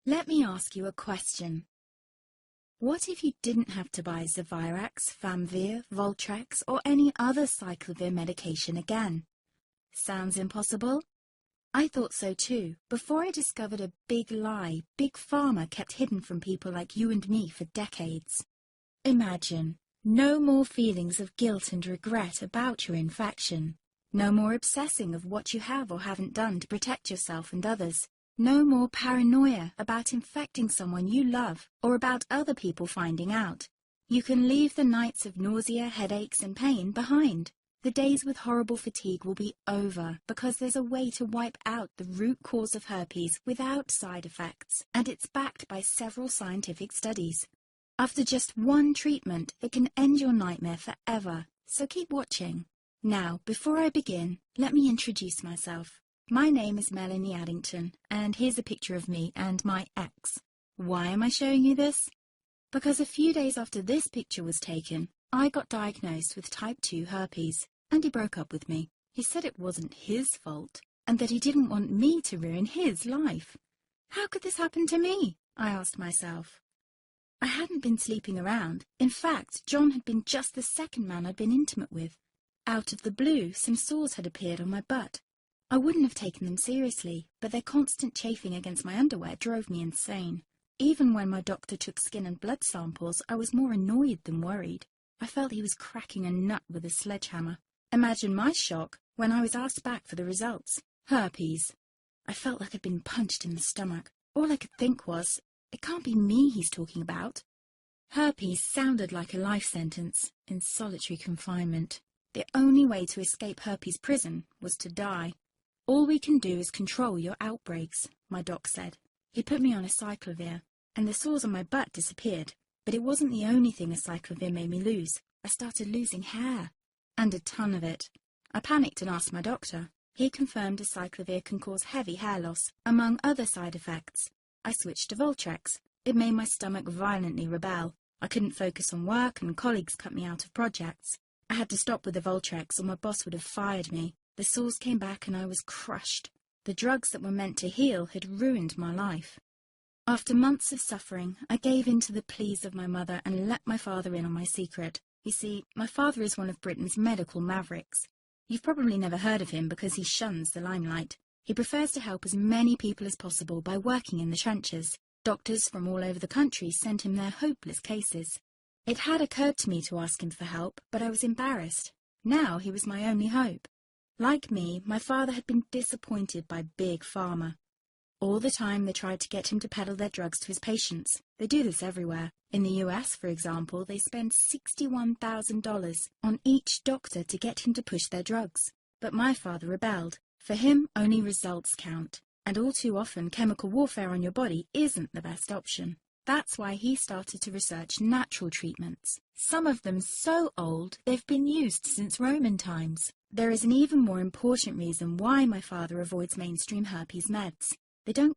Let me ask you a question. What if you didn't have to buy Zevirax, Famvir, Voltrex, or any other cyclovir medication again? Sounds impossible? I thought so too, before I discovered a big lie Big Pharma kept hidden from people like you and me for decades. Imagine, no more feelings of guilt and regret about your infection. No more obsessing of what you have or haven't done to protect yourself and others. No more paranoia about infecting someone you love or about other people finding out. You can leave the nights of nausea, headaches and pain behind. The days with horrible fatigue will be over because there's a way to wipe out the root cause of herpes without side effects, and it's backed by several scientific studies. After just one treatment, it can end your nightmare forever, so keep watching. Now, before I begin, let me introduce myself. My name is Melanie Addington, and here's a picture of me and my ex. Why am I showing you this? Because a few days after this picture was taken, I got diagnosed with type 2 herpes, and he broke up with me. He said it wasn't his fault, and that he didn't want me to ruin his life. How could this happen to me? I asked myself. I hadn't been sleeping around. In fact, John had been just the second man I'd been intimate with. Out of the blue, some sores had appeared on my butt. I wouldn't have taken them seriously, but their constant chafing against my underwear drove me insane. Even when my doctor took skin and blood samples, I was more annoyed than worried. I felt he was cracking a nut with a sledgehammer. Imagine my shock when I was asked back for the results. Herpes. I felt like I'd been punched in the stomach. All I could think was, it can't be me he's talking about. Herpes sounded like a life sentence in solitary confinement. The only way to escape herpes prison was to die. All we can do is control your outbreaks, my doc said. He put me on a cyclovir, and the sores on my butt disappeared. But it wasn't the only thing a cyclovir made me lose. I started losing hair, and a ton of it. I panicked and asked my doctor. He confirmed a cyclovir can cause heavy hair loss, among other side effects. I switched to Voltrex. It made my stomach violently rebel. I couldn't focus on work, and colleagues cut me out of projects. I had to stop with the Voltrex, or my boss would have fired me. The sores came back and I was crushed. The drugs that were meant to heal had ruined my life. After months of suffering, I gave in to the pleas of my mother and let my father in on my secret. You see, my father is one of Britain's medical mavericks. You've probably never heard of him because he shuns the limelight. He prefers to help as many people as possible by working in the trenches. Doctors from all over the country sent him their hopeless cases. It had occurred to me to ask him for help, but I was embarrassed. Now he was my only hope. Like me, my father had been disappointed by Big Pharma. All the time they tried to get him to peddle their drugs to his patients. They do this everywhere. In the US, for example, they spend $61,000 on each doctor to get him to push their drugs. But my father rebelled. For him, only results count. And all too often, chemical warfare on your body isn't the best option. That's why he started to research natural treatments. Some of them so old, they've been used since Roman times. There is an even more important reason why my father avoids mainstream herpes meds. They don't